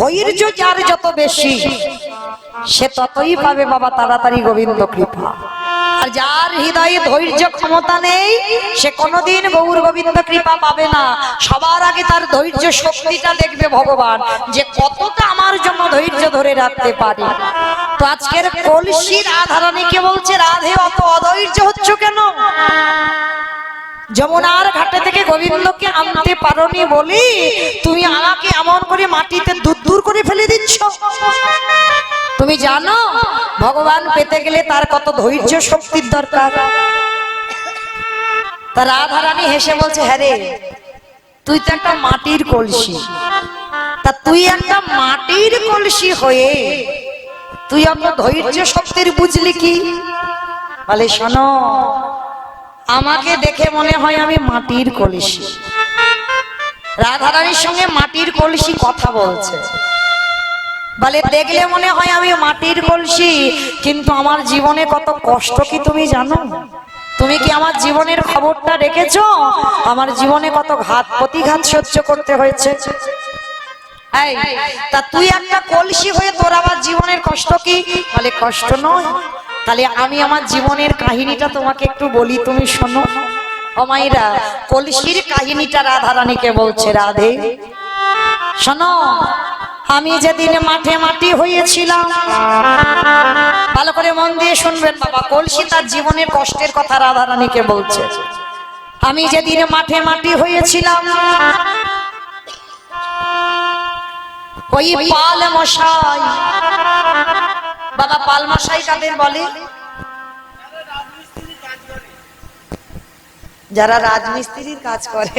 ধৈর্য যার যত বেশি সে ততই পাবে বাবা তাড়াতাড়ি গোবিন্দ কৃপা। আর যার হৃদয়ে ধৈর্য ক্ষমতা নেই সে কোনোদিন গৌর গোবিন্দ কৃপা পাবে না। সবার আগে তার ধৈর্য শক্তিটা দেখবে ভগবান, যে কতটা আমার জন্য ধৈর্য ধরে রাখতে পারে। তো আজকের কলসি রাধারানীকে বলছে, রাধে অত অধৈর্য হচ্ছ কেন? যমুনার ঘাটে থেকে গোবিন্দকে আনতে পারোনি বলি তুমি আমাকে এমন করে মাটিতে দূর দূর করে ফেলে দিচ্ছ। তুমি জানো ভগবান পেতে গেলে তার কত ধৈর্য শক্তির দরকার। তা রাধারানী হেসে বলছে, হ্যাঁ রে, তুই তো একটা মাটির কলসি, তা তুই একটা মাটির কলসি হয়ে তুই অত ধৈর্য শক্তির বুঝলি কি? বলে, শোনো, আমাকে দেখে মনে হয় আমি মাটির কলসি। রাধারানীর সঙ্গে মাটির কলসি কথা বলছে। বলে, দেখলে মনে হয় আমি মাটির কলসি, কিন্তু আমার জীবনে কত কষ্ট কি তুমি জানো? তুমি কি আমার জীবনের খবরটা রেখেছো? আমার জীবনে কত ঘাত প্রতিঘাত সহ্য করতে হয়েছে। তা তুই একটা কলসি হয়ে তোর আবার জীবনের কষ্ট কি? বলে, কষ্ট নয়, তাহলে আমি আমার জীবনের কাহিনীটা তোমাকে একটু বলি, তুমি শোনো। ও মাইরা, কলসির কাহিনীটা রাধারানীকে বলছে, রাধে শোনো, আমি যেদিন মাঠে মাটি হয়েছিলাম, ভালো করে মন দিয়ে শুনবেন বাবা, কলসি তার জীবনের কষ্টের কথা রাধারানীকে বলছে। আমি যেদিন মাঠে মাটি হয়েছিলাম, ওই পাল মশাই, বাবা পাল মশাই কাদের বলে? যারা রাজমিস্ত্রির কাজ করে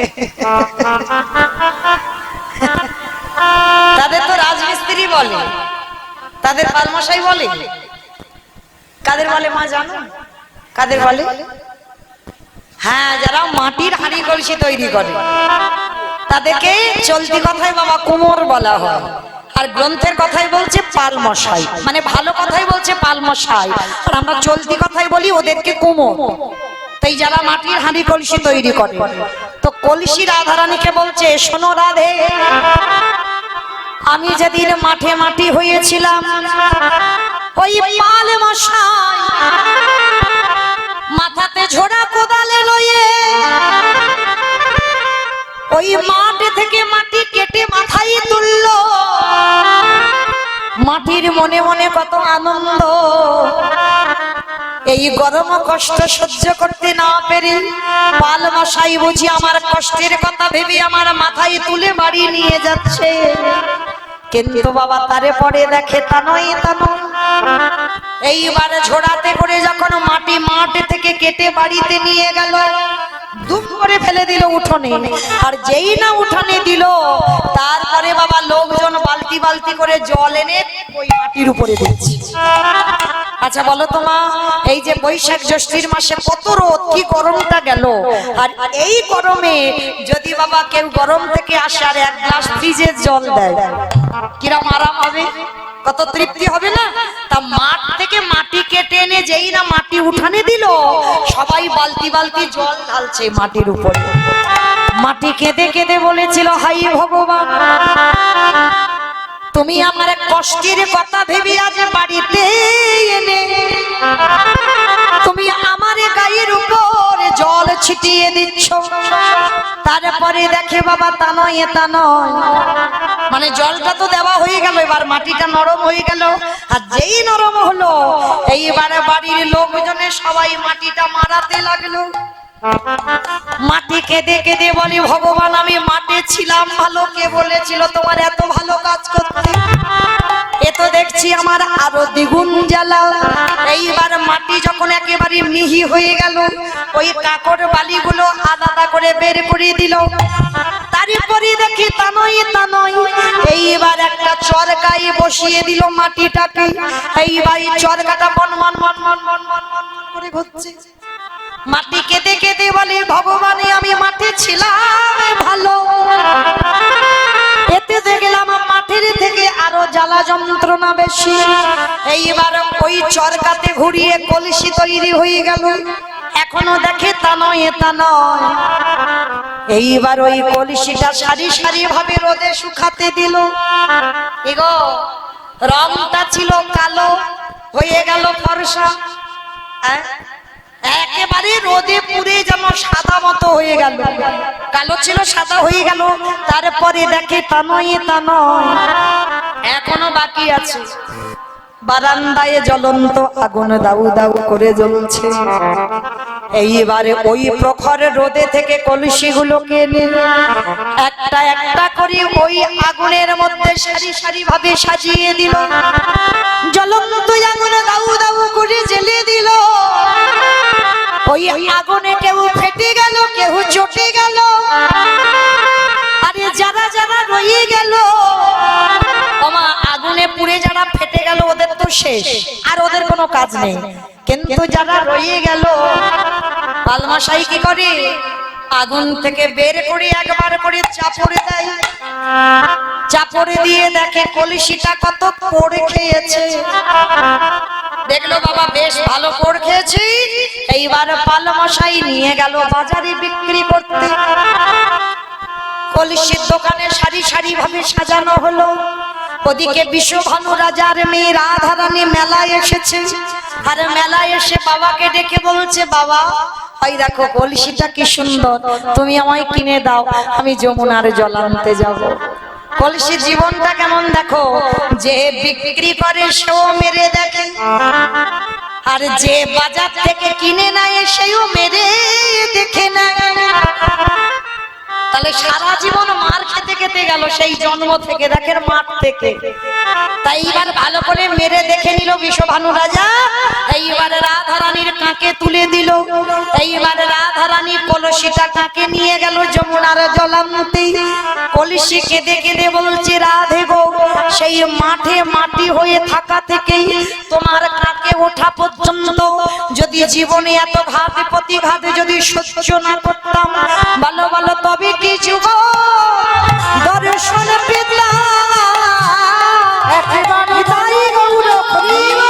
তাদের তো রাজমিস্ত্রি বলে, তাদের পাল মশাই বলে। কাদের বলে মা জানো? কাদের বলে? হ্যাঁ, যারা মাটির হাঁড়ি কলসি তৈরি করে তাদেরকে চলতি কথায় বাবা কুমোর বলা হয়, আর গ্রন্থের কথাই বলছে পাল মশাই, মানে ভালো কথাই বলছে পাল মশাই, আর আমরা চলতি কথাই বলি ওদেরকে কুমোর। তাই যারা মাটির হাঁড়ি কলসি তৈরি করে, তো কলসি রাধারানীকে বলছে, শোনো রাধে, আমি যেদিন মাঠে মাটি হয়েছিলাম, ওই পাল মশাই মাথাতে ঝোড়া কোদালে লয়ে ওই মাঠ থেকে মাটি কেটে মাথায় তুললো। মাটির মনে মনে কত আনন্দ। এই গরম কষ্ট সহ্য করতে না পেরে পাল মশাই বুঝি আমার কষ্টের কথা ভেবে আমার মাথায় তুলে বাড়ি নিয়ে যাচ্ছে। কিন্তু বাবা তারে পরে দেখে তা নয়, তা নয়। এইবার ঝোড়াতে করে যখন মাটি মাঠ থেকে কেটে বাড়িতে নিয়ে গেল, দুম করে ফেলে দিল উঠোনে। আর যেই না উঠোনে দিল, তারপরে বাবা লোকজন বালতি বালতি করে জল এনে ওই মাটির উপরে দিচ্ছে। আচ্ছা বলো তো মা, এই যে বৈশাখ জ্যৈষ্ঠের মাসে কত রোদ, কি গরমটা গেল, আর এই গরমে যদি বাবা কেউ গরম থেকে আসে আর এক গ্লাস ফ্রিজের জল দেয়, কিরকম আরাম হবে, কত তৃপ্তি হবে না? তা মাঠ থেকে মাটি কেটে এনে যেই না মাটি উঠানে দিল, সবাই বালতি বালতি জল ঢালছে মাটির উপরে। মাটি কেঁদে কেঁদে বলেছিল, হাই ভগবান, তুমি আমার কষ্টের কথা ভেবে আজ বাড়িতে এনে তুমি আমার গায়ের উপর জল ছিটিয়ে দিচ্ছ। তারপরে দেখে বাবা তা নয়, তা নয়, মানে জলটা তো দেওয়া হয়ে গেল, এবার মাটিটা নরম হয়ে গেল। আর যেই নরম হলো, এইবারে বাড়ির লোকজনে সবাই মাটিটা মারাতে লাগলো। মাটি কেঁদে কেঁদে বলি, ভগবান আমি মাঠে ছিলাম ভালো, কে বলেছিল তোমার এত ভালো কাজ করতে? এ তো দেখছি আমার আরো দ্বিগুণ জ্বালা। এইবার মাটি যখন একেবারে মিহি হয়ে গেল, ওই কাকড় বালিগুলো আলাদা করে বের করে দিল। তারপরে দেখি তা নয়, তা নয়, এইবার একটা চরকায় বসিয়ে দিল মাটিটাকে। এইবার চরকাটা মন মন মন মন মন মন মন করে ঘুরছে। মাটি কেঁদে কেঁদে বলে, ভগবান আমি মাঠে ছিলাম ভালো, এতে দেখলাম মাটির থেকে আরো জ্বালা যন্ত্রণা বেশি। এইবার ওই চরকাতে ঘুরিয়ে কলসি তৈরি হয়ে গেল। এখনো দেখে তা নয়, তা নয়, এইবার ওই কলসিটা সারি সারি ভাবে রোদে শুকাতে দিল। এগো রংটা ছিল কালো, হয়ে গেল ফর্সা। একেবারে রোদে পুড়ে যেন সাদা মতো হয়ে গেল, কালো ছিল সাদা হয়ে গেল। তারপরে দেখে তা নয়, এখনো বাকি আছে। বারান্দায় জ্বলন্ত আগুন দাউ দাউ করে জ্বলছে। এইবারে ওই প্রখর রোদে থেকে কলসিগুলোকে একটা একটা করে ওই আগুনের মধ্যে সারি সারি ভাবে সাজিয়ে দিল। জ্বলন্ত আগুনে দাউ দাউ করে জ্বেলে দিল। ওই আগুনে কেউ ফেটে গেল, কেউ চটে গেল। আরে যারা যারা রয়ে গেল, আগুনে পুড়ে যারা ফেটে গেল ওদের তো শেষ, আর ওদের কোনো কাজ নেই। কিন্তু যারা রয়ে গেল, পালমাশাই কি করে, আগুন থেকে বের করে একবার করে চাপড়ে দেয়। চাপড়ে দিয়ে দেখে কলসিটা কত পোড়ে খেয়েছে। দেখলো বাবা বেশ ভালো পোড় খেয়েছি। এইবার পালমাশাই নিয়ে গেল বাজারে বিক্রি করতে। কলসির দোকানে সারি সারি ভাবে সাজানো হলো। ওদিকে বিশ্বভানু রাজার মেয়ে রাধারানী মেলায় এসেছে। আর মেলায় এসে বাবাকে ডেকে বলছে, বাবা ওই দেখো কলসিটা কি সুন্দর, তুমি আমায় কিনে দাও, আমি যমুনার জল আনতে যাব। কলসির জীবনটা কেমন দেখো, যে বিক্রি করে সেও মেরে দেখে, আর যে বাজার থেকে কিনে নেয় সেও মেরে দেখে না। তাহলে সারা জীবন মার খেতে খেতে গেল সেই জন্ম থেকে, দেখের মাঠ থেকে। তাই এবার ভালো করে মেরে দেখে নিল বিশ্বভানু রাজা। এইবার রাধারানীর কাঁকে তুলে দিল। এইবার রাধারানী কলসিটা কাঁকে নিয়ে গেল যমুনার জল আনতে। কলসি কেঁদে কেঁদে বলছে, রাধে গো, সেই মাঠে মাটি হয়ে থাকা থেকেই তোমার কাঁকে ওঠা পর্যন্ত যদি জীবনে এত ঘাত প্রতিঘাত যদি সহ্য না করতাম, ভালো ভালো তবে কিছু দর্শন পেলাম। একেবারে তাই গৌর হরিব।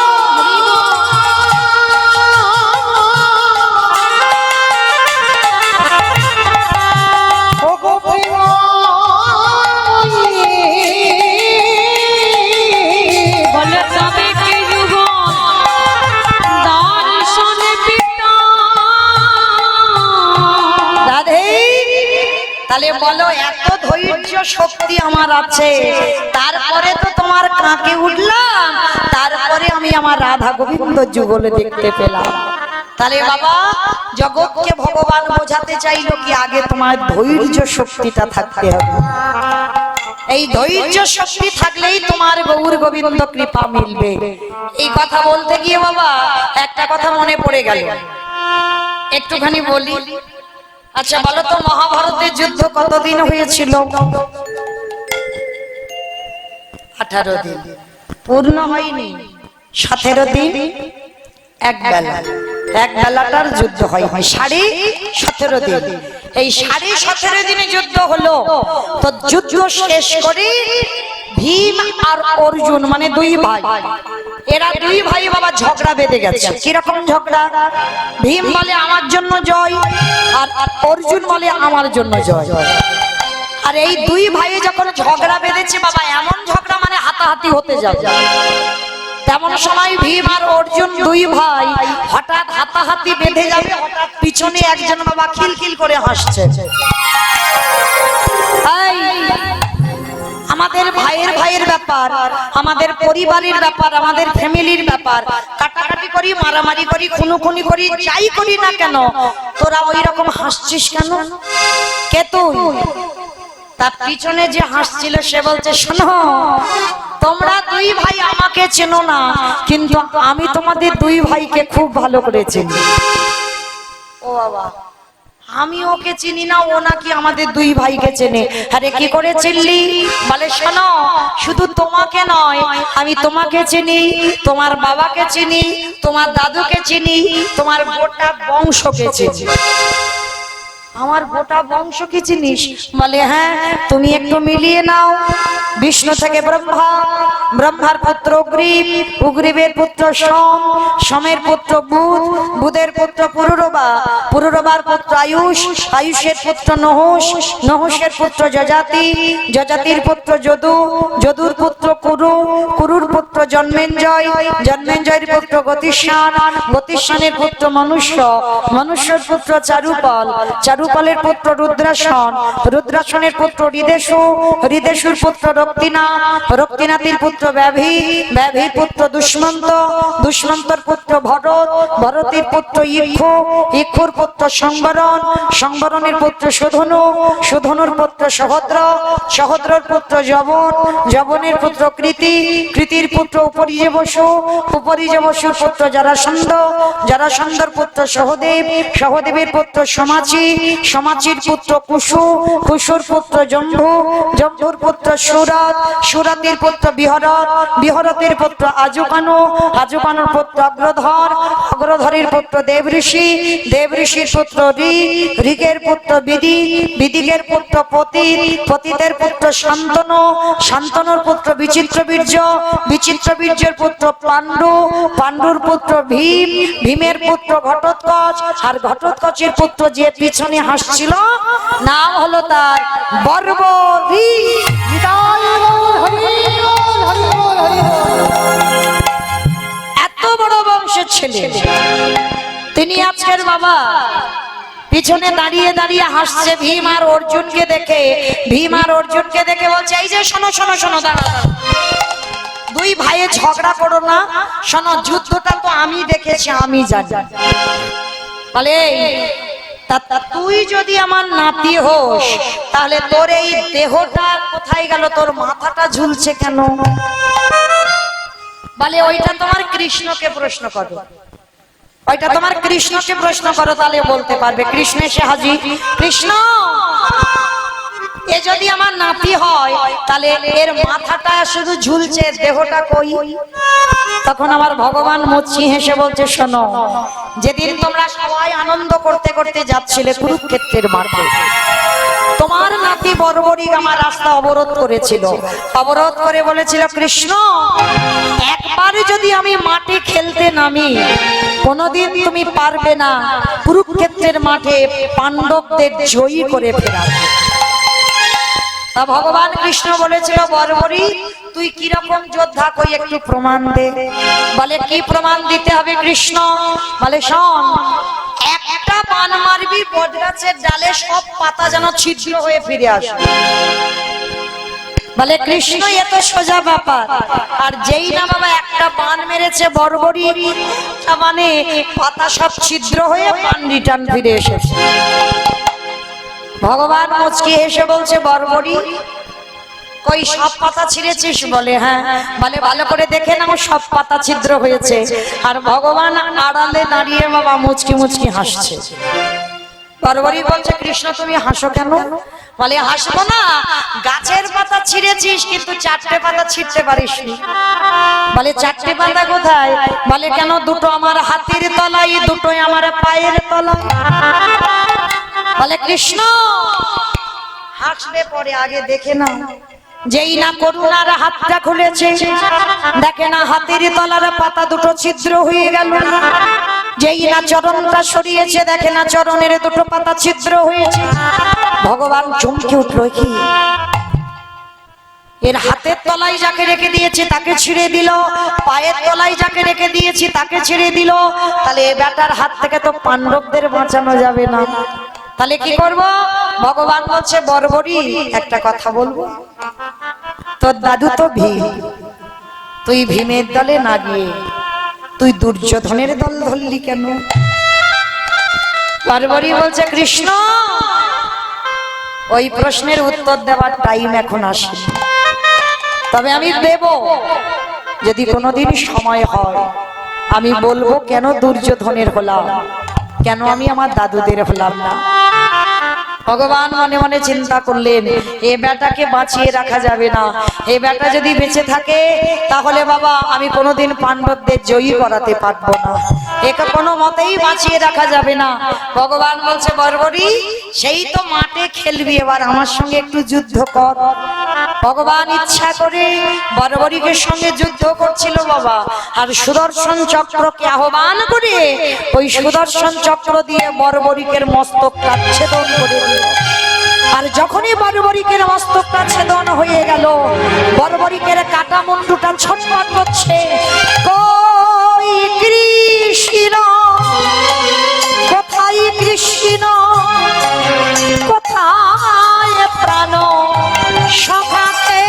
তাহলে বলো, এত ধৈর্য শক্তি আমার আছে, তারপরে তো তোমার কাঁকে উঠলাম, তারপরে আমি আমার রাধা গোবিন্দ যুগলে দেখতে পেলাম। তাহলে বাবা জগৎকে ভগবান বোঝাতে চাইলো কি, আগে তোমার ধৈর্য শক্তিটা থাকতে হবে। এই ধৈর্য শক্তি থাকলেই তোমার গৌর গোবিন্দ কৃপা মিলবে। এই কথা বলতে গিয়ে বাবা একটা কথা মনে পড়ে গেল, একটুখানি বলি। আচ্ছা বলো তো, মহাভারতের যুদ্ধ কতদিন হয়েছিল? 18 দিন। পূর্ণ হয়নি, 17 দিন এক বেলা, এক বেলাটার যুদ্ধ হয় 17.5 দিন। এই 17.5 দিনে যুদ্ধ হলো। তো যুদ্ধ শেষ করে ভীম আর অর্জুন মানে দুই ভাই, এরা দুই ভাই বাবা ঝগড়া বেঁধে গেছে। কিরকম ঝগড়া? ভীম বলে আমার জন্য জয়, আর অর্জুন বলে আমার জন্য জয়। আর এই দুই ভাই যখন ঝগড়া বেঁধেছে বাবা, এমন ঝগড়া মানে হাতাহাতি হতে যাবে। তেমন সময় ভীম আর অর্জুন দুই ভাই হঠাৎ হাতাহাতি বেঁধে যাবে। হঠাৎ পিছনে একজন বাবা খিলখিল করে হাসছে। আমাদের ভাইয়ের ব্যাপার, আমাদের পরিবারের ব্যাপার, আমাদের ফ্যামিলির ব্যাপার, কাটাকাটি করি, মারামারি করি, খুনোখুনি করি, যাই করি না কেন, তোরা ওই রকম হাসছিস কেন? কে তুই? তার পিছনে যে হাসছিল সে বলছে, শোনো, তোমরা দুই ভাই আমাকে চেনো না, কিন্তু আমি তোমাদের দুই ভাইকে খুব ভালো করে চিনি। ও বাবা, আমি ওকে চিনি না, ও নাকি আমাদের দুই ভাইকে চেনে। আরে কি করে চিনলি? বলে শোনো, শুধু তোমাকে নয়, আমি তোমাকে চিনি, তোমার বাবাকে চিনি, তোমার দাদুকে চিনি, তোমার গোটা বংশকে চিনি। আমার গোটা বংশ কি চিনিস? বলে হ্যাঁ। তুমি একটু মিলিয়ে নাও। বিষ্ণু থেকে ব্রহ্মা, ব্রহ্মার পুত্র উগ্রীব, উগ্রীবের পুত্র সোম, সোমের পুত্র বুধ, বুধের পুত্র পুরুরবা, পুরুরবার পুত্র আয়ুষ, আয়ুষের পুত্র নহুষ, নহুষের পুত্র যজাতি, যজাতির পুত্র যদু, যদুর পুত্র কুরু, কুরুর পুত্র জন্মেঞ্জয়, জন্মেঞ্জয়ের পুত্র গতিস্থান, গতিস্থানের পুত্র মনুষ্য, মনুষ্যের পুত্র চারুপাল, চারুপালের পুত্র রুদ্রাসন, রুদ্রাসনের পুত্র হৃদেশু, হৃদেশুর পুত্র রক্তিনাথ, রক্তিনাথের পুত্র ব্যাভি, ব্যাভির পুত্র দুষ্মন্ত, দুষ্মন্তর পুত্র ভরত, ভরতের পুত্র ইক্ষু, ইক্ষুর পুত্র সংবরণ, সংবরণের পুত্র সুধনু, সুধনুর পুত্র সহদ্র, সহদ্রর পুত্র যবন, যবনের পুত্র কৃতি, কৃতির পুত্র উপরিজে বসু, উপরিজে বসুর পুত্র জরাসন্ধ, জরাসন্ধর পুত্র সহদেব, সহদেবের পুত্র সমাচি, সমাচির পুত্র কুশু, কুশুর পুত্র জম্ভু, জম্ভুর পুত্র সুরত, সুরতের পুত্র বিহরত, বিহরতের পুত্র আজুকানু, আজুকানুর পুত্র অগ্রধর, অগ্রধরের পুত্র দেবঋষি, দেবঋষির পুত্র ঋক, ঋকের পুত্র বিদি, বিদিকের পুত্র পতিত, পতিতের পুত্র শান্তনু, শান্তনুর পুত্র বিচিত্রবীর্য, বিচিত্রবীর্যের পুত্র পাণ্ডু, পাণ্ডুর পুত্র ভীম, ভীমের পুত্র ঘটোৎকচ, আর ঘটোৎকচের পুত্র যে পিছনে হাসছিল নাম হলো তার বর্বরী। এত বড় বংশের ছেলে তিনি আজকের বাবা পিছনে দাঁড়িয়ে দাঁড়িয়ে হাসছে ভীম আর অর্জুনকে দেখে, ভীম আর অর্জুনকে দেখে বলছে এই যে শোনো শোনো শোনো, দাঁড়া, দুই ভাইয়ে ঝগড়া করো না, শোনো যুদ্ধটা তো আমি দেখেছি, আমি জানি। বলে তুই যদি আমার নাতি হোস তাহলে তোর এই দেহটা কোথায় গেল, তোর মাথাটা ঝুলছে কেন? বলে ওইটা তোমার কৃষ্ণকে প্রশ্ন করো, ওইটা তোমার কৃষ্ণকে প্রশ্ন করো, তাহলে বলতে পারবে। কৃষ্ণ এসে হাজির। কৃষ্ণ, এ যদি আমার নাতি হয় তাহলে এর মাথাটা শুধু ঝুলছে, দেহটা কই? তখন আমার ভগবান মুচকি হেসে বলছে শোনো, যেদিন তোমরা সবাই আনন্দ করতে করতে যাচ্ছিলে কুরুক্ষেত্রের মাঠে, তোমার নাতি বর্বরী আমার রাস্তা অবরোধ করেছিল, অবরোধ করে বলেছিল কৃষ্ণ একবার যদি আমি মাঠে খেলতে নামি কোনদিন তুমি পারবে না কুরুক্ষেত্রের মাঠে পাণ্ডবদের জয়ী করে ফেরাতে। তা ভগবান কৃষ্ণ বলেছিল বর্বরী তুই কিরকম যোদ্ধা, কই একটু প্রমাণ দে। বলে কি প্রমাণ দিতে হবে কৃষ্ণ? বলে শোন, একটা বান মারবি বট গাছের ডালে সব পাতা যেন ছিদ্র হয়ে ফিরে আসে। বলে কৃষ্ণ এ তো সোজা ব্যাপার, আর যেই না বাবা একটা বান মেরেছে বর্বরী, মানে পাতা সব ছিদ্র হয়ে বান রিটার্ন ফিরে এসেছে। ভগবান মুচকি হেসে বলছে বর্বরী কই সব পাতা ছিঁড়েছিস? বলে হ্যাঁ। বলে ভালো করে দেখে নাও সব পাতা ছিদ্র হয়েছে। আর ভগবান আড়ালে দাঁড়িয়ে বাবা মুচকি মুচকি হাসছে। বর্বরী বলছে কৃষ্ণ তুমি হাসো কেন? বলে হাসবো না, গাছের পাতা ছিঁড়েছিস কিন্তু চারটে পাতা ছিঁড়তে পারিসনি। বলে চারটে পাতা কোথায়? বলে কেন দুটো আমার হাতের তলায়, দুটো আমার পায়ের তলায়। বলে কৃষ্ণ হাসবে পরে, আগে দেখে না। যেই না করুণার হাতটা খুলেছে দেখে না হাতের তলার পাতা দুটো ছিদ্র হয়ে গেল। যেই না চরণটা সরিয়েছে দেখে না চরণের দুটো পাতা ছিদ্র হয়েছে। ভগবান চমকে উঠল, কি এর হাতের তলায় যাকে রেখে দিয়েছে তাকে ছিঁড়ে দিল, পায়ের তলায় যাকে রেখে দিয়েছি তাকে ছেড়ে দিল, তাহলে এ বেটার হাত থেকে তো পাণ্ডবদের বাঁচানো যাবে না। তাহলে কি করব? ভগবান বলছে বর্বরী একটা কথা বলবো, তোর দাদু তো ভীম, তুই ভীমের দলে না গিয়ে তুই দুর্যোধনের দল ধরলি কেন? বর্বরী বলছে কৃষ্ণ ওই প্রশ্নের উত্তর দেওয়ার টাইম এখন আসেনি, তবে আমি দেব যদি কোনোদিন সময় হয়। আমি বলবো কেন দুর্যোধনের হলাম, কেন আমি আমার দাদুদের হলাম না। ভগবান মনে মনে চিন্তা করলেন এ বেটাকে বাঁচিয়ে রাখা যাবে না, এ বেটা যদি বেঁচে থাকে তাহলে বাবা আমি কোনোদিন পাণ্ডবদের জয়ী করাতে পারবো না। একে কোনো মতেই বাঁচিয়ে রাখা যাবে না। ভগবান বলছে বর্বরী সেই তো মাঠে খেলবি, এবার আমার সঙ্গে একটু যুদ্ধ কর। ভগবান ইচ্ছা করে বর্বরীকের সঙ্গে যুদ্ধ করছিল বাবা, আর সুদর্শন চক্রকে আহ্বান করে ওই সুদর্শন চক্র দিয়ে বর্বরীকের মস্তকটা ছেদন করে দিল। আর যখনই বর্বরীকের মস্তকটা ছেদন হয়ে গেল, বর্বরীকের কাটা মুন্ডুটা ছটফট করছে, কই কৃষ্ণ, কোথায় কৃষ্ণ, কোথায় প্রাণ সখাতে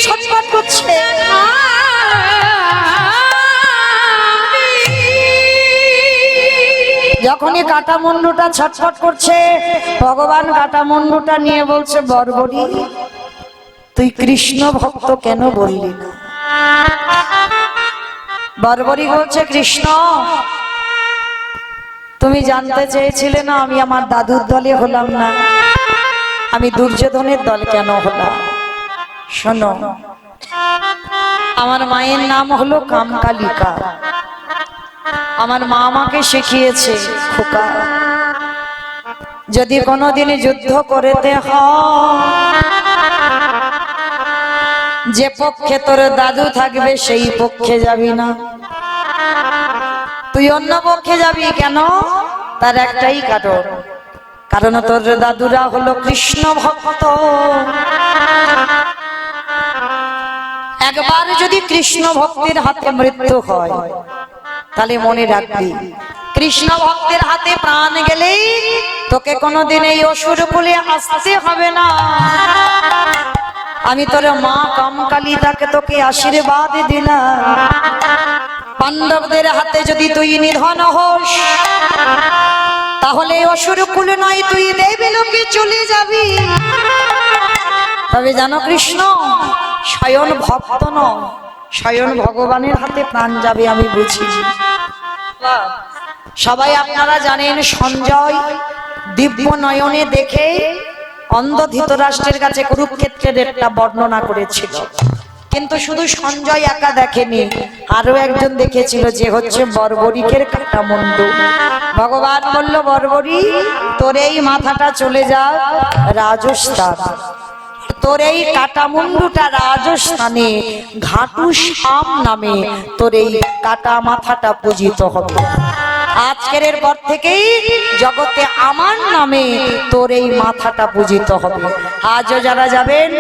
ছটফট করছে। যখনই কাটা মুন্ডুটা ছটফট করছে, ভগবান কাটা মুন্ডুটা নিয়ে বলছে বর্বরী তুই কৃষ্ণ ভক্ত কেন বললি না? বর্বরী বলছে কৃষ্ণ তুমি জানতে চেয়েছিলে না আমি আমার দাদুর দলে হলাম না, আমি দুর্যোধনের দল কেন হলাম? শোনো, আমার মায়ের নাম হলো কামকালিকা, আমার মা আমাকে শিখিয়েছে খোকা যদি কোনোদিন যুদ্ধ করতে হয়, যে পক্ষে তোর দাদু থাকবে সেই পক্ষে যাবি না, তুই অন্য পক্ষে যাবি কেন? তার একটাই কারণ, কারণ তোর দাদুরা হলো কৃষ্ণ ভক্ত। একবার যদি কৃষ্ণ ভক্তের হাতে মৃত্যু হয় তাহলে মনে রাখবি কৃষ্ণ ভক্তের হাতে প্রাণ গেলেই তোকে কোনোদিন এই অসুর কুলে আসতে হবে না। আমি তোর মা কামকালী তাকে তোকে আশীর্বাদ দিলাম, পাণ্ডবদের হাতে যদি তুই নিধন হোস তাহলে অসুর কুলে নয় তুই দেবলোকে চলে যাবি। তবে জানো কৃষ্ণ স্বয়ং ভক্ত নয়, স্বয়ং ভগবানের হাতে প্রাণ যাবে আমি বুঝি। সবাই আপনারা জানেন সঞ্জয় দিব্য নয়নে দেখে অন্ধ ধৃতরাষ্ট্রের কাছে কুরুক্ষেত্রের একটা বর্ণনা করেছিল, কিন্তু শুধু সঞ্জয় একা দেখেনি, আরো একজন দেখেছিল যে হচ্ছে বর্বরীকের কাটা মুন্ডু। ভগবান বলল বর্বরী তোর এই মাথাটা চলে যাও রাজস্থান, তোর এই কাটা মুন্ডুটা রাজস্থানে ঘাটু শ্যাম নামে তোর এই কাটা মাথাটা পূজিত হবে। আজকের পর থেকেই জগতে আমার নামে তোর এই মাথাটা পূজিত হবে। আজও যারা যাবেন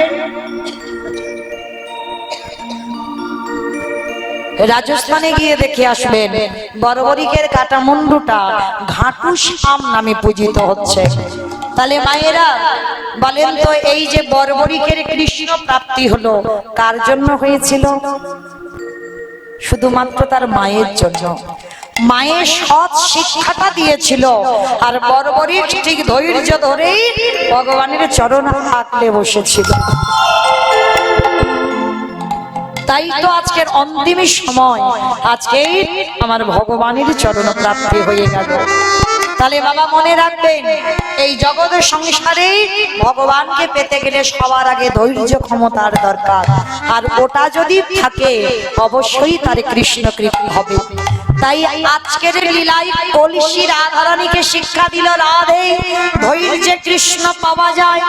রাজস্থানে গিয়ে দেখে আসবেন বর্বরীকের কাটা মুন্ডুটা ঘাটু শ্যাম নামে পূজিত হচ্ছে। তাহলে মায়েরা বলেন তো এই যে বর্বরীকের কৃষ্ণ প্রাপ্তি হলো কার জন্য হয়েছিল? শুধুমাত্র তার মায়ের জন্য। মায়ের সৎ শিক্ষাটা দিয়েছিল, আর বর্বরী ঠিক ধৈর্য ধরেই ভগবানের চরণ আঁকড়ে বসেছিল। তাই তো আজকের অন্তিম সময় আজকে আমার ভগবানের চরণ প্রাপ্তি হয়ে গেল। তাহলে বাবা মনে রাখবেন এই জগতের সংসারে ভগবানকে পেতে গেলে সবার আগে ধৈর্য ক্ষমতার দরকার, আর ওটা যদি থাকে অবশ্যই তার কৃষ্ণ কৃপা হবে। তাই আজকের লীলায় কলসি রাধারানীকে শিক্ষা দিল রাধে ধৈর্যে কৃষ্ণ পাওয়া যায়,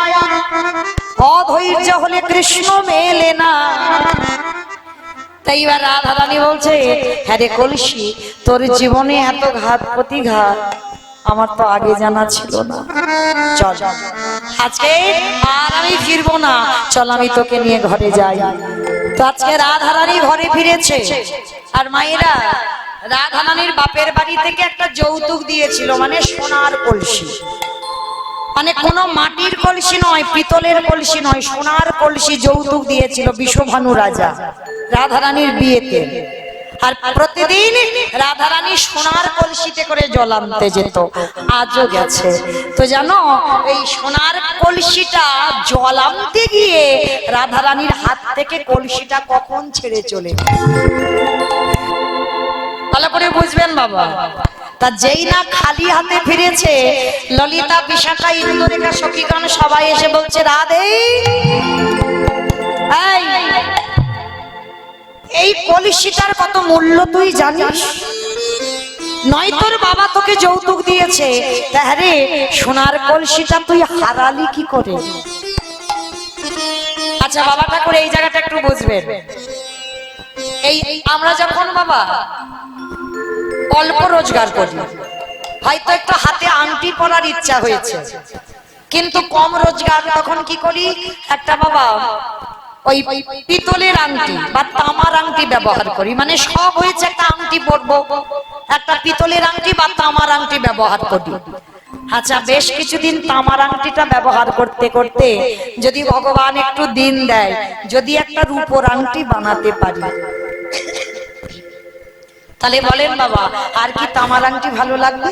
অধৈর্য হলে কৃষ্ণ মেলে না। তাই এবার রাধারানী বলছে হ্যাঁ রে কলসি তোর জীবনে এত ঘাত প্রতিঘাত আমার তো আগে জানা ছিল না, চল আজকে আর আমি ফিরবো না, চল আমি তোকে নিয়ে ঘরে যাই। তো আজকে রাধারানী ঘরে ফিরেছে, আর মায়েরা রাধারানীর বাপের বাড়ি থেকে একটা যৌতুক দিয়েছিল, মানে সোনার কলসি, মানে কোনো মাটির কলসি নয়, পিতলের কলসি নয়, সোনার কলসি যৌতুক দিয়েছিল বিশ্বভানু রাজা রাধারানীর বিয়েতে। আর প্রতিদিন রাধারানী সোনার কলসিতে করে জল আনতে যেত, আজও গেছে। তো জানো এই সোনার কলসিটা জল আনতে গিয়ে রাধারানীর হাত থেকে কলসিটা কখন ছেড়ে চলে, ভালো করে বুঝবেন বাবা। তা যেই না খালি হাতে ফিরেছে, ললিতা, বিশাখা, ইন্দ্ররেখা, সখীগণ সবাই এসে বলছে, রাধে এই কলসিটার কত মূল্য তুই জানিস? নয় তোর বাবা তোকে যৌতুক দিয়েছে, তাহলে সোনার কলসিটা তুই হারালি কি করে? আচ্ছা বাবা ঠাকুর এই জায়গাটা একটু বুঝবেন। এই আমরা যখন বাবা অল্প রোজগার করি, হয়তো একটু হাতে আংটি পরার ইচ্ছা হয়েছে, কিন্তু কম রোজগার, তখন কি করি? একটা বাবা ওই পিতলের আংটি বা তামার আংটি ব্যবহার করি, মানে শখ হয়েছে একটা আংটি পরবো, একটা পিতলের আংটি বা তামার আংটি ব্যবহার করি। আচ্ছা বেশ কিছুদিন তামার আংটিটা ব্যবহার করতে করতে যদি ভগবান একটু দিন দেয়, যদি একটা রূপোর আংটি বানাতে পারি, তাহলে বলেন বাবা আর কি তামার আংটি ভালো লাগবে?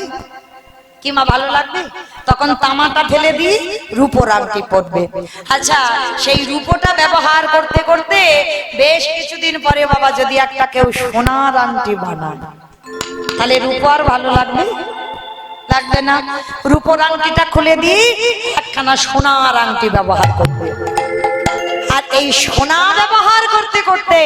কি মা ভালো লাগবে? তখন তামাটা ফেলে দিয়ে রূপোর আংটি পরবে। আচ্ছা সেই রূপোটা ব্যবহার করতে করতে বেশ কিছুদিন পরে বাবা যদি একটা কেউ সোনার আংটি বানায়, তাহলে রূপো আর ভালো লাগবে? লাগবে না। রূপোর আংটিটা খুলে দিয়ে একখানা সোনার আংটি ব্যবহার করবে। আর এই সোনা ব্যবহার করতে করতে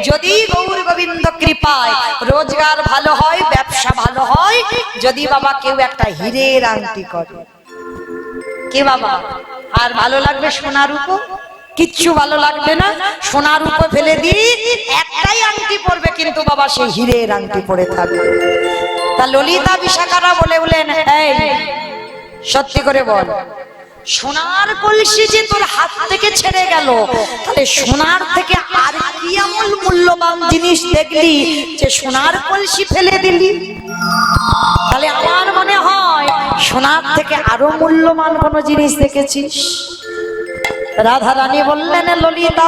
যদি গৌর গোবিন্দ কৃপায় রোজগার ভালো হয়, ব্যবসা ভালো হয়, যদি বাবা কেউ একটা হীরের আংটি করে, কি বাবা আর ভালো লাগবে? সোনার রূপো কিচ্ছু ভালো লাগবে না। সোনার রূপো ফেলে দিয়ে একটাই আংটি পরবে, কিন্তু বাবা সেই হীরের আংটি পরে থাকবে। তা ললিতা বিশাখারা বলে বলেন, এই সত্যি করে বল, সোনার কলসি যে তোর হাত থেকে ছেড়ে গেল, তাহলে সোনার থেকে আর কি এমন মূল্যবান জিনিস দেখলি যে সোনার কলসি ফেলে দিলি? তাহলে আমার মনে হয় সোনার থেকে আরো মূল্যবান কোন জিনিস দেখেছিস? রাধারানী বললেন, ললিতা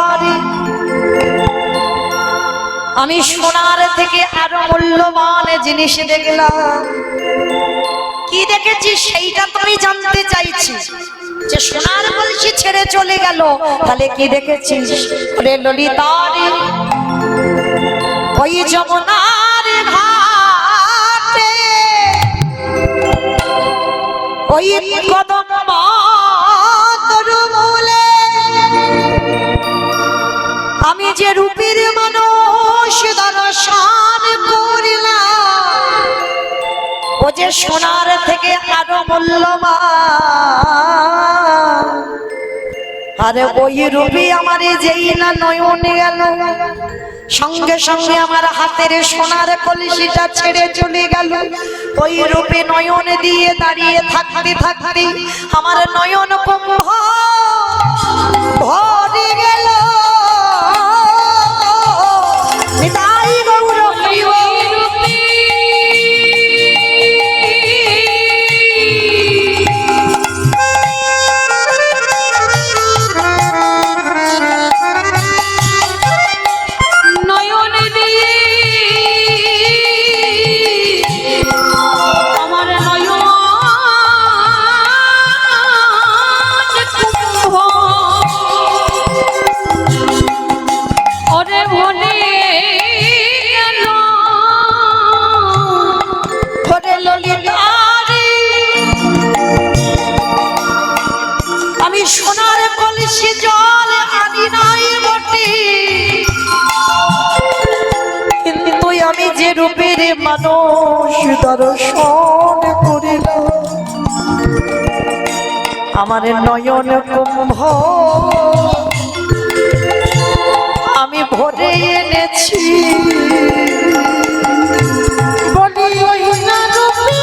আমি সোনার থেকে আরো মূল্যবান জিনিস দেখলাম। কি দেখেছিস সেইটা তুমি জানতে চাইছি, যে সোনার কলসি ছেড়ে চলে গেল, তাহলে কি দেখেছিস? বলে ললিতা ওই যমুনার ঘাটে ওই কদম মূলে আমি যে রূপের মানুষ দর্শন করিলাম, ও যে সোনার থেকে আরো মূল্যবান। আরে ওই রূপে আমার যেই না নয়নে গেল, সঙ্গে সঙ্গে আমার হাতের সোনার কলসিটা ছেড়ে চলে গেল। ওই রূপে নয়ন দিয়ে দাঁড়িয়ে থাকতে থাকতে আমার নয়ন কুম্ভ ভরে গেল। নিতাই গৌর সোনার কলসি জল আনি নাই বটে, কিন্তু আমি যে রূপের মানুষ দর্শন করিলাম, আমার নয়ন কুম্ভ আমি ভরে এনেছি। বলি ওই না রূপে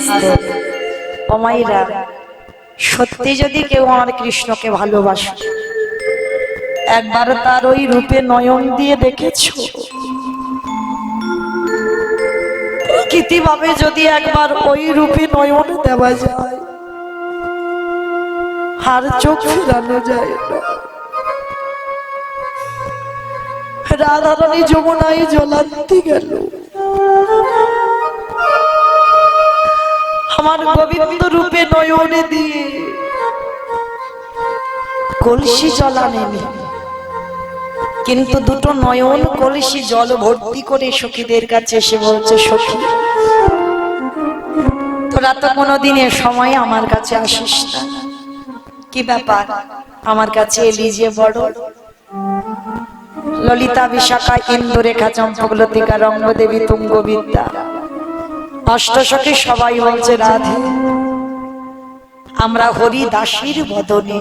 আস্তে ও মাইরা, সত্যি যদি কেউ আমার কৃষ্ণকে ভালোবাসে, একবার তার ওই রূপে নয়ন দিয়ে দেখেছো? প্রকৃতিভাবে যদি একবার ওই রূপে নয়ন দেওয়া যায়, আর চোখ ফিরানো যায় না। রাধারানী যমুনায় জলান্তি গেল, আমার গোবিন্দ রূপে নয়নে দিয়ে কলসি জল আনেনি, কিন্তু দুটো নয়ন কলসি জল ভর্তি করে সখীদের কাছে এসে বলছে, সখী তোরা তো কোনোদিন এ সময় আমার কাছে আসিস না, কি ব্যাপার আমার কাছে এলি যে বড়? ললিতা, বিশাখা, ইন্দুরেখা, চম্পকলতিকা, রঙ্গদেবী, তুঙ্গবিদ্যা, অষ্টসখী সবাই বলছে, রাধে আমরা হরি দাসীর বদনে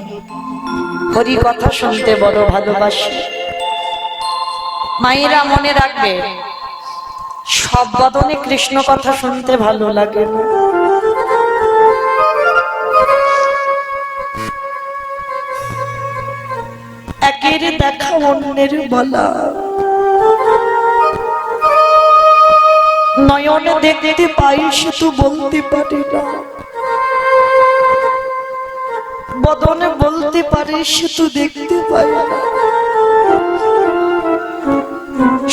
হরি কথা শুনতে বড় ভালোবাসি। মায়েরা মনে রাখবে, সব বদনে কৃষ্ণ কথা শুনতে ভালো লাগে না। একের দেখা অন্যের বলা, নয়নে দেখতে পাই শুধু বলতে পারি না, বদনে বলতে পারি শুধু দেখতে পাই না।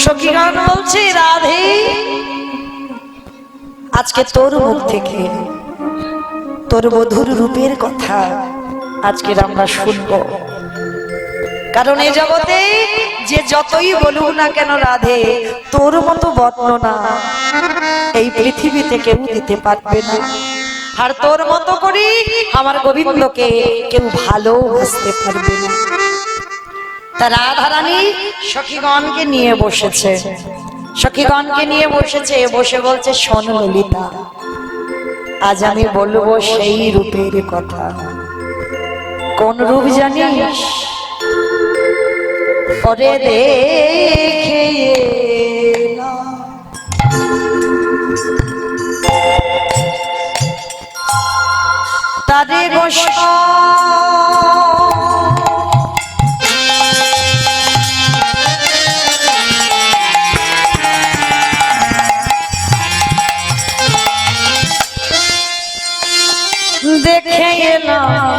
সখীগণ বলছে, রাধে আজকে তোর মুখ থেকে তোর বধুর রূপের কথা আজকের আমরা শুনবো, কারণ এই জগতে যে যতই বলুক না কেন রাধে, তোর মতো বর্ণনা এই পৃথিবীতে কেউ দিতে পারবে না। আর তোর মতো করি আমার গোবিন্দকে কেউ ভালোবাসতে পারবে না। তা রাধারানী সখীগণকে নিয়ে বসেছে, সখীগণকে নিয়ে বসেছে, বসে বলছে, শোন ললিতা, আজ আমি বলবো সেই রূপের কথা। কোন রূপ জানিস? পরে দেখে না তারে গোসা দেখে এলাম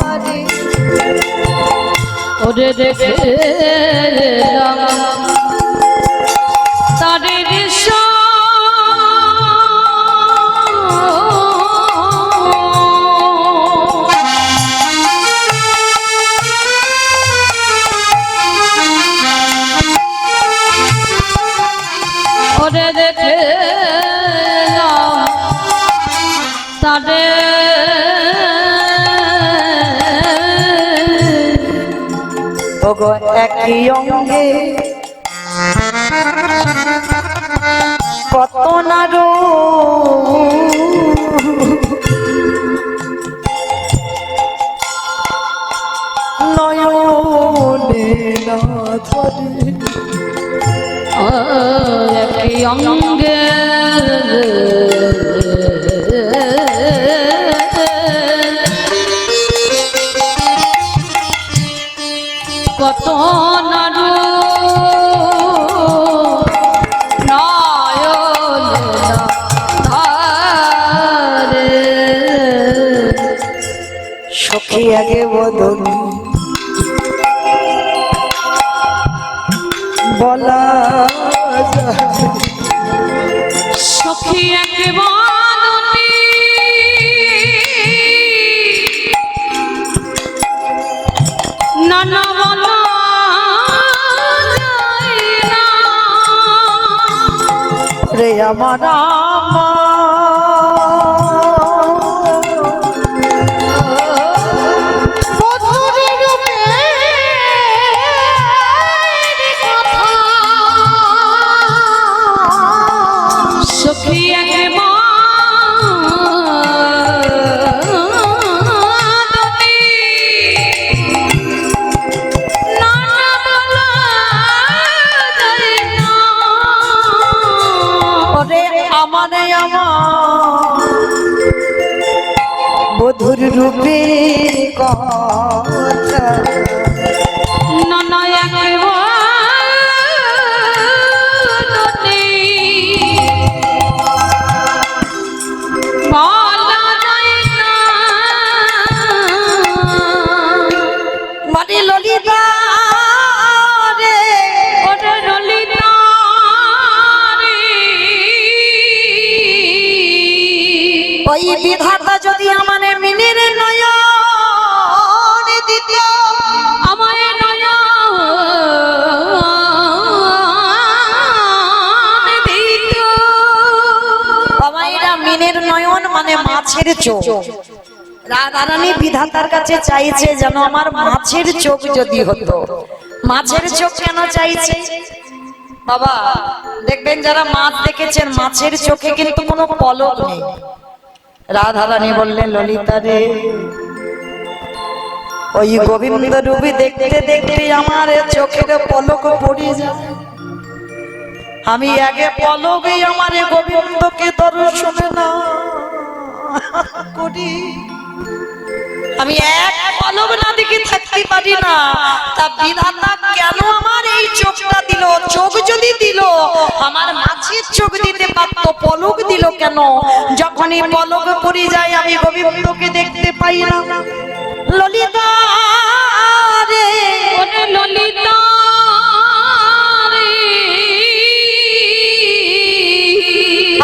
তারে, ওরে দেখে এলাম তারে দিশা, ওরে দেখে তারে ওগো একই অঙ্গে কত না নয়নে না ধরে, একই অঙ্গে কত নারু নয়নে সখী আগে বদনে বলা যায়, সখী আগে বদনে নানা বলা যায় না রে আমার ললিতা রে, ওরে ললিতা রে, ওই বিধাতা যদি আমার মিনের নয়ন দিত, আমায় নয়ন দিত। বাবাইরা মিনের নয়ন মানে মাছের চোখ। রাধারানী বিধাতার কাছে চাইছে যেন আমার মাছের চোখ যদি হতো। মাছের চোখ কেন চাইছে বাবা? দেখবেন যারা মাছ দেখেছেন মাছের চোখে কিন্তু কোনো পলক নেই। রাধারানী বললেন ললিতা রে, ওই গোবিন্দ রূপী দেখতে দেখতে আমার চোখের পলক পড়ে যায়। আমি আগে পলকে আমার গোবিন্দকে দর্শন না করি, আমি এক পলক না দেখে থাকতে পারি না। তা বিধাতা কেন আমার এই চোখটা দিল? চোখ যদি দিল আমার মাছের চোখ দিতে পারতো, পলক দিল কেন? যখনই পলক পড়ে যায় আমি গোবিন্দকে দেখতে পাই না। ললিতা রে, ওরে ললিতা রে,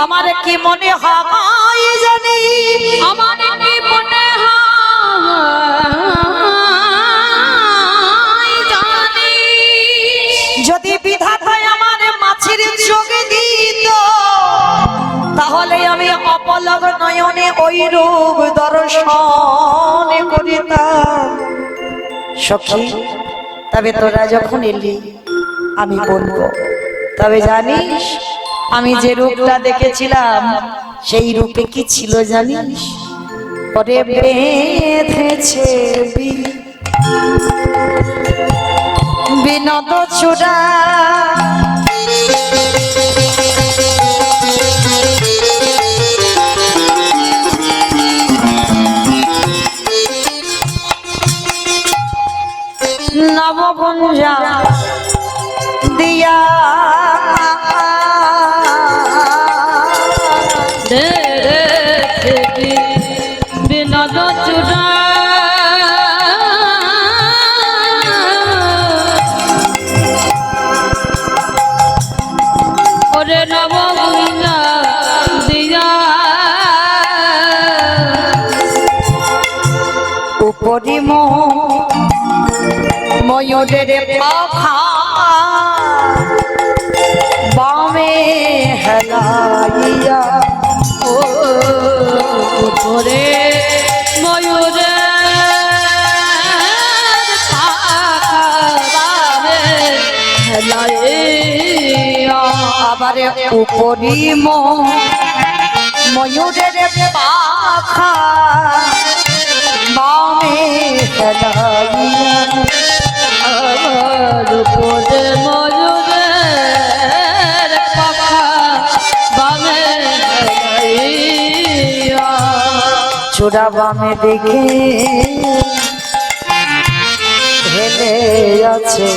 আমার কি মনে হয় জানি, আমার কি মনে হয় জানি, যদি বিধাতায় আমার মাছের চোখ দিত তাহলে আমি অপলক নয়নে ওই রূপ দর্শন করিতাম। সখী, তবে তোরা যখন এলি আমি বলবো, তবে জানিস আমি যে রূপটা দেখেছিলাম সেই রূপে কি ছিল জানিস? পরে বেঁধেছে বিনোদ চূড়া, নবগুঞ্জা দিয়া বিনোদ চূড়া, ওরে নবগুঞ্জা দিয়া উপরি ময়ূরের পাখা বামে হেলাইয়া, ও উপরে ময়ূরের পাখা বামে হেলাইয়া, আবার উপরি ময়ূরের পাখা বামে হেলাইয়া, আমার উপরে ময়ূরের পাখা বামে হেলাইয়া, চূড়া বামে দেখে হেলে আছে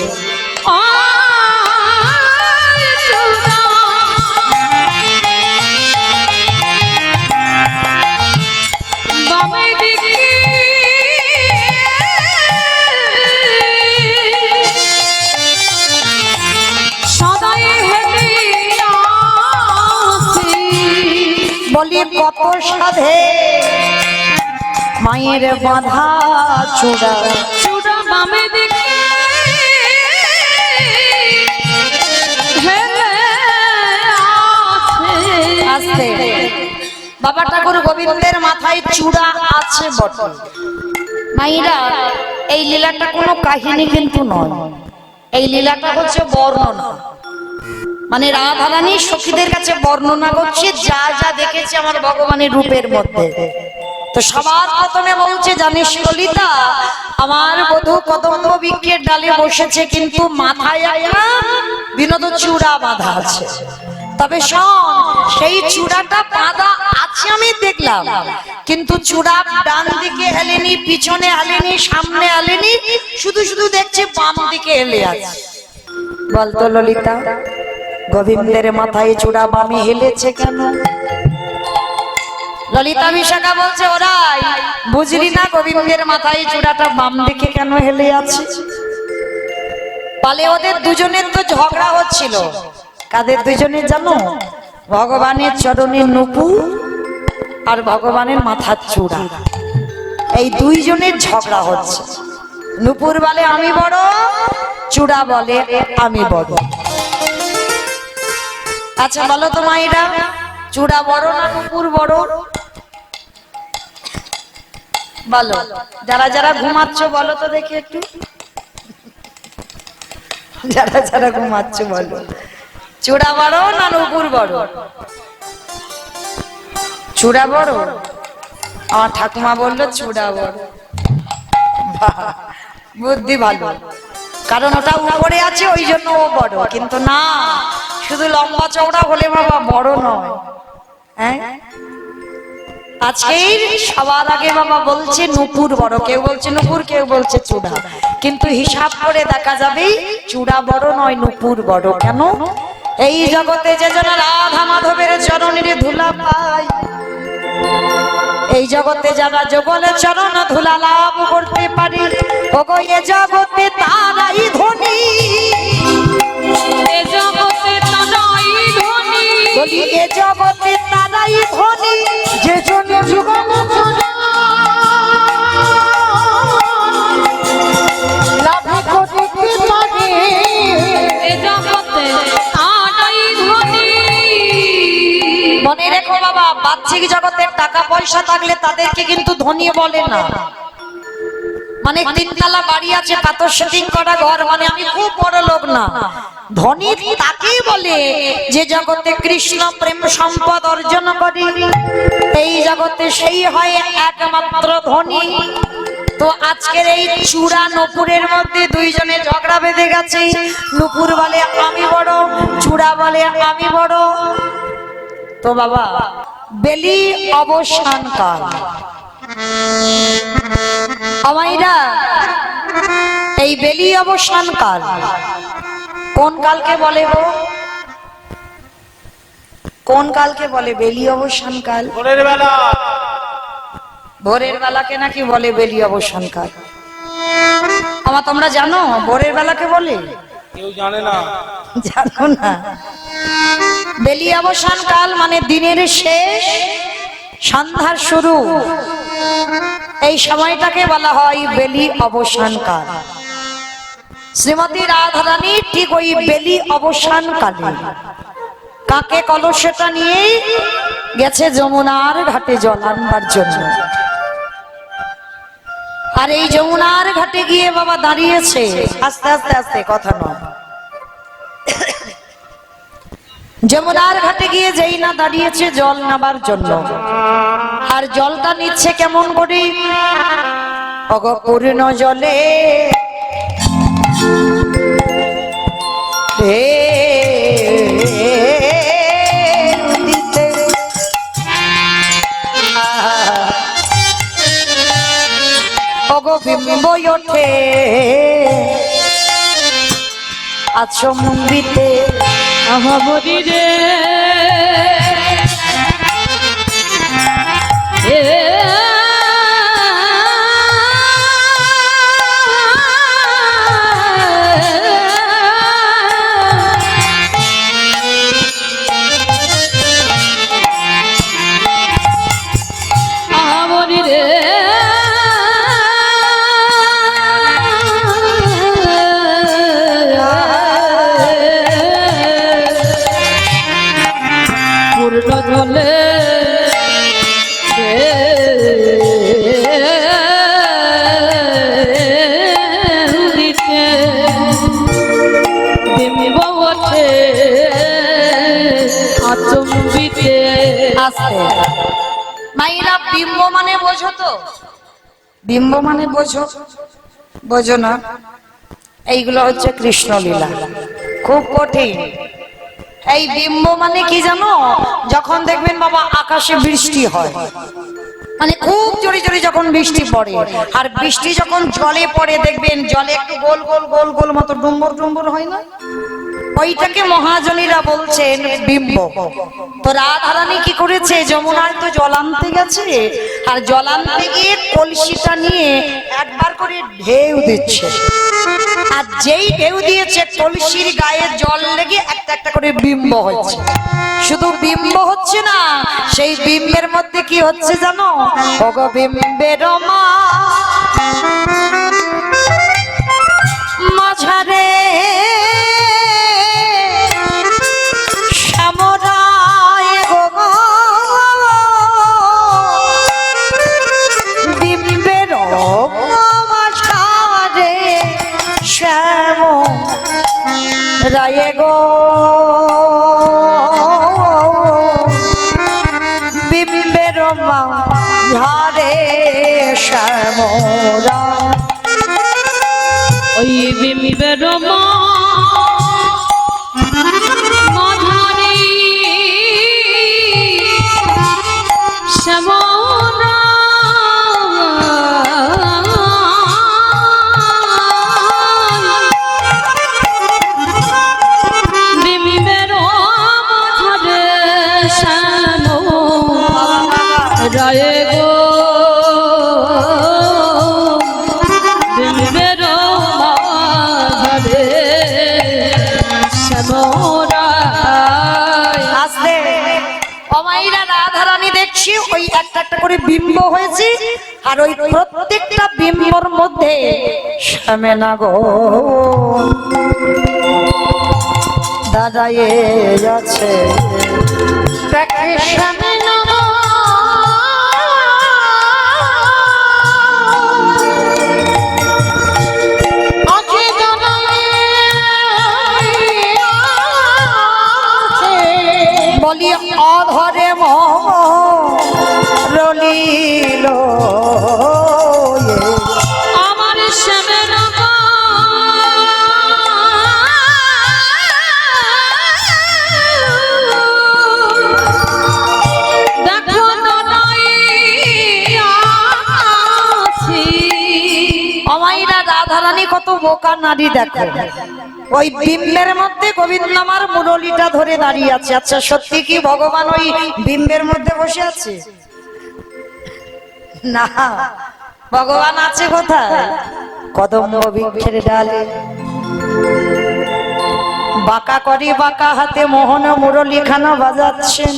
বামে দিকে সদাই হেলিয়াছি, বলি কত সাধে মায়ের বাঁধা চূড়া, চূড়া বামে দিকে হেলে আছে। আস্তে বাবা ঠাকুর গোবিন্দের মাথায় চূড়া আছে বটে। মাইরা, এই লীলাটা কোনো কাহিনী কিন্তু নয়, এই লীলাটা হচ্ছে বর্ণনা। মানে রাধারানী সখীদের কাছে বর্ণনা করছে যা যা দেখেছে আমার ভগবানের রূপের মধ্যে। তো সবার প্রথমে বলছে জানিস ললিতা, আমার বধূ কদম্ব বৃক্ষের ডালে বসেছে কিন্তু মাথায় একটা বিনোদ চূড়া বাঁধা আছে। তবে শোন, সেই চূড়াটা বাঁধা আছে আমি দেখলাম, কিন্তু চূড়া ডান দিকে হেলেনি, পিছনে হেলেনি, সামনে হেলেনি, শুধু শুধু দেখছি বাম দিকে হেলে আছে। বলতো ললিতা, গোবিন্দের মাথায় চূড়া বামে হেলেছে কেন? ললিতা বিশাখা বলছে, ওরাই বুঝলি না গোবিন্দের মাথায় চূড়াটা বাম দিকে কেন হেলে আছে? বলে ওদের দুজনের তো ঝগড়া হচ্ছিল। কাদের দুজনের জানো? ভগবানের চরণের নূপুর আর ভগবানের মাথার চূড়া, এই দুইজনের ঝগড়া হচ্ছে। নূপুর বলে আমি বড়, চূড়া বলে আমি বড়। আচ্ছা বলো তো মাইরা, চূড়া বড় না নূপুর বড়? বলো, যারা যারা ঘুমাচ্ছ বলো তো দেখি একটু, যারা যারা ঘুমাচ্ছ বলো, চূড়া বড় না নূপুর বড়? চূড়া বড়। আমার ঠাকুমা বললো চূড়া বড়। বাহ, বুদ্ধি ভালো, কারণ ওটা উপরে আছে ওই জন্য ও বড়। কিন্তু না, শুধু লম্বা চওড়া হলে বাবা বড় নয়। হ্যাঁ, আজকের সবার আগে বাবা বলছে নূপুর বড়, কেউ বলছে নূপুর, কেউ বলছে চূড়া। কিন্তু হিসাব করে দেখা যাবে চূড়া বড় নয়, নূপুর বড়। কেন? এই জগতে যে জন রাধা মাধবের চরণের ধুলা পায়, এই জগতে যারা যুগলের চরণ ধুলা লাভ করতে পারে, ওগো এ জগতে তারাই ধনী, এ জগতে তারাই ধনী, বলি এ জগতে তারাই ধনী, যে জন যুগল লাভ করতে পারে। এ জগতে তারাই ধনী। মনে রেখো বাবা, বাহ্যিক জগতের টাকা পয়সা থাকলে তাদেরকে কিন্তু ধনী বলে না। মানে তিনতলা বাড়ি আছে, পাথর শুটিং করা ঘর, মানে আমি খুব বড় লোক না। ধনী তাকেই বলে যে জগতে কৃষ্ণ প্রেম সম্পদ অর্জন করে, এই জগতে সেই হয় একমাত্র ধনী। তো আজকের এই চূড়া নূপুরের মধ্যে দুইজনে ঝগড়া বেঁধে গেছে। নূপুর বলে আমি বড়, চূড়া বলে আমি বড়। তো বাবা, বেলি অবসান কাল, আমাইরা এই বেলি অবসান কাল কোন কালকে বলে গো? কোন কালকে বলে বেলি অবসান কাল? ভোরের বেলা। ভোরের বেলাকে নাকি বলে বেলি অবসান কাল। আমার তোমরা জানো ভোরের বেলাকে বলে? কেউ জানে না। জানো না? বেলি অবসান কাল মানে দিনের শেষ, সন্ধ্যার শুরু, এই সময়টাকে বলা হয় বেলি অবসান কাল। শ্রীমতী রাধারানী ঠিক ওই বেলি অবসান কালে কাকে কলসটা নিয়ে গেছে যমুনার ঘাটে জল আনবার জন্য। আর এই যমুনার ঘাটে গিয়ে বাবা দাঁড়িয়েছে, আস্তে আস্তে আস্তে, কথা নয়, যমুনার ঘাটে গিয়ে যেই না দাঁড়িয়েছে জল নেবার জন্য। আর জলটা নিচ্ছে কেমন করে? অগপূর্ণ জলে অগবিম্ব ওঠে আচম্বিতে। আহাবরি রে আহাবরি রে পূর্ণ জলে দিতে বিম্ব ওঠে আচম্বিতে। আস্তে মাইরা, বিম্ব মানে বোঝো তো? বিম্ব মানে বোঝো? বোঝো না? এইগুলো হচ্ছে কৃষ্ণ লীলা, খুব কঠিন। এই বিম্ব মানে কি জানো? যখন দেখবেন বাবা আকাশে বৃষ্টি হয়, মানে খুব জোরে জোরে যখন বৃষ্টি পড়ে, আর বৃষ্টি যখন জলে পড়ে দেখবেন জলে একটু গোল গোল গোল গোল মতো ডুম্বুর ডুম্বুর হয় না? ওইটাকে মহাজনীরা বলছেন বিম্ব। তো রাধারানী কি করেছে, যমুনায় তো জল আনতে গেছে, আর জল আনতে গিয়ে কলসিটা নিয়ে একবার করে ঢেউ দিচ্ছে, আর যেই ঢেউ দিয়েছে কলসির গায়ে জল লেগে একটা একটা করে বিম্ব হচ্ছে। শুধু বিম্ব হচ্ছে না, সেই বিম্বের মধ্যে কি হচ্ছে জানো, ওগো বিম্বের মা মাঝারে শ্যামরায় গো বিম্বের মাঝারে শ্যাম রায় গো বিম্বের মাঝারে শ্যামরা। ওই বিম্বের মাঝারে শ্যামরা বিম্বের মাঝারে শ্যাম রায় গো বিম্বের মাঝারে শ্যামরা। আসলে অমাইরা রাধারানী দেখছি ওই একটা একটা করে বিম্ব হয়েছে, আর ওই প্রত্যেকটা বিম্বর মধ্যে শ্যামেনা গো দাঁড়ায়ে যাচ্ছে, দেখে শ্যামেনা গো বলি অধরে মলিল আমার শ্যামেরা দেখো অমাইরা রাধারানী কত বোকা নারী দেখো, ওই বিম্বের মধ্যে গোবিন্দ আমার মুরলিটা ধরে দাঁড়িয়ে আছে। আচ্ছা সত্যি কি ভগবান ওই বিম্বের মধ্যে বসে আছে? না, ভগবান আছে কোথায়? কদম্ব বৃক্ষের ডালে বাঁকা করি বাঁকা হাতে মোহন মুরলীখানা বাজাচ্ছেন,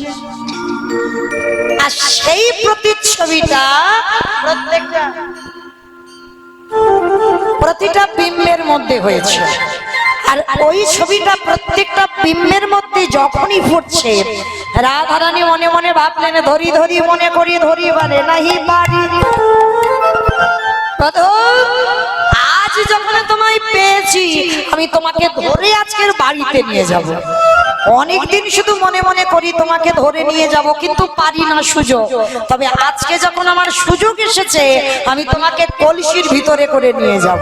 আর সেই প্রতিচ্ছবিটা প্রতিটা বিম্বের মধ্যে হয়েছে। আর ওই ছবিটা প্রত্যেকটা বিম্বের মধ্যে যখনই ফুটছে, রাধারানী মনে মনে ভাবলেন ধরি ধরি মনে করি ধরি বারে নাহি বাড়ি। আজ যখন তোমায় পেয়েছি, আমি তোমাকে ধরে আজকের বাড়িতে নিয়ে যাব। অনেকদিন শুধু মনে মনে করি তোমাকে ধরে নিয়ে যাব, কিন্তু পারি না সুযোগ। তবে আজকে যখন আমার সুযোগ এসেছে, আমি তোমাকে কলসির ভিতরে করে নিয়ে যাব।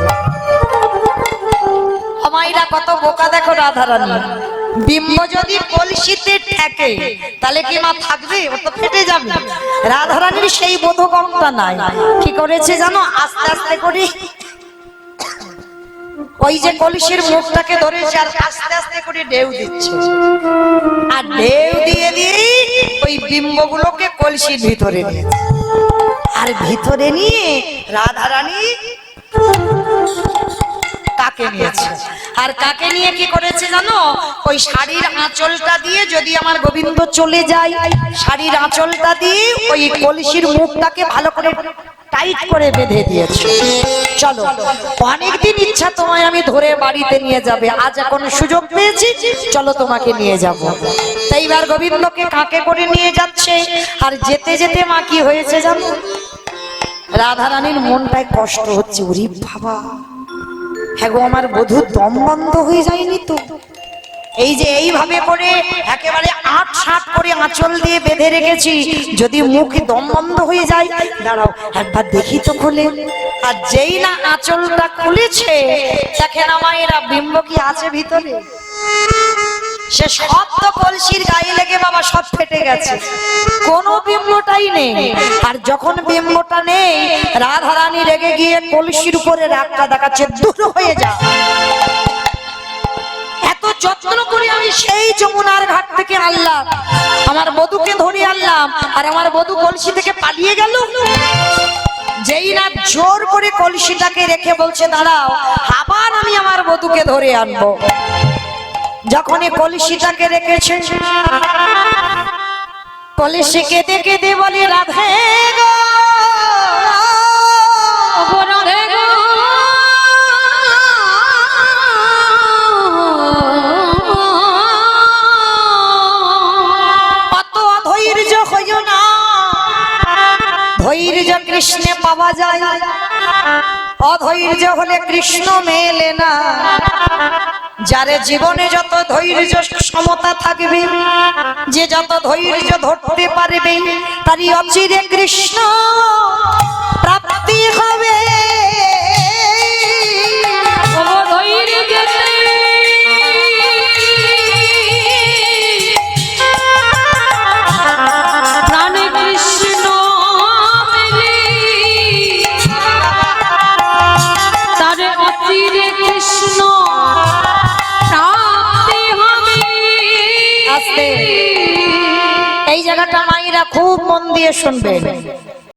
আমাইরা কত বোকা দেখো রাধারানী। বিম্ব যদি কলসিতে ঠেকে তাহলে কি মা থাকবে? ও তো ফেটে যাবে। রাধারানীর সেই বোধগম্যতা নাই। কি করেছে জানো? আস্তে আস্তে করে ওই যে কলসির মুখটাকে ধরেছে, আর আস্তে আস্তে করে ঢেউ দিচ্ছে, আর ঢেউ দিয়ে দিয়ে ওই বিম্বগুলোকে কলসির ভিতরে নিয়েছে। আর ভিতরে নিয়ে রাধারানী কাকে নিয়েছে, আর কাকে নিয়ে কি করেছে জানো? ওই শাড়ির আঁচলটা দিয়ে, যদি আমার গোবিন্দ চলে যায়, শাড়ির আঁচলটা দিয়ে ওই কলসির মুখটাকে ভালো করে টাইট করে বেঁধে দিয়েছে। চলো, অনেকদিন ইচ্ছা তোমায় আমি ধরে বাড়িতে নিয়ে যাবে, আজ এখন সুযোগ পেয়েছি, চলো তোমাকে নিয়ে যাব। তাই এবার গোবিন্দকে কাকে করে নিয়ে যাচ্ছে। আর যেতে যেতে মা কি হয়েছে জানো? রাধারানীর মনটায় কষ্ট হচ্ছে। ওরে বাবা, হ্যাঁ গো, আমার বধূর দম বন্ধ হয়ে যায়নি তো? এই যে এইভাবে করে একেবারে ৮-৭ করে আঁচল দিয়ে বেঁধে রেখেছি, যদি মুখে দম বন্ধ হয়ে যায়, দাঁড়াও একবার দেখি তো খুলে। আর যেই না আঁচলটা খুলেছে, দেখেন আমার এরা বিম্ব কি আছে ভিতরে। সে সব তো কলসির গায়ে লেগে বাবা সব ফেটে গেছে, কোনো বিম্বটাই নেই। আর যখন বিম্বটা নেই, রাধারানী রেগে গিয়ে কলসির উপরে রাগটা দেখাচ্ছে, দূর হয়ে যা। এত যত যত্ন করে আমি সেই যমুনার ঘাট থেকে আনলাম, আমার বধূকে ধরে আনলাম, আর আমার বধূ কলসি থেকে পালিয়ে গেল। যেই না জোর করে কলসিটাকে রেখে বলছে দাঁড়াও, আবার আমি আমার বধূকে ধরে আনবো। যখনই কলসিটাকে রেখেছে, কলসি কেঁদে কেঁদে বলে রাধে গো, রাধে গো, অত অধৈর্য হইও না, ধৈর্য কৃষ্ণে পাওয়া যায়, অধৈর্য হলে কৃষ্ণ মেলে না। যার জীবনে যত ধৈর্য সমতা থাকবে, যে যত ধৈর্য ধরতে পারবে, তারই অচিরে কৃষ্ণ প্রাপ্তি হবে। প্রাণে কৃষ্ণ মেলে, তারে অচিরে কৃষ্ণ প্রাপ্তি হবে। আস্তে, এই জায়গাটা মায়েরা খুব মন দিয়ে শুনবেন।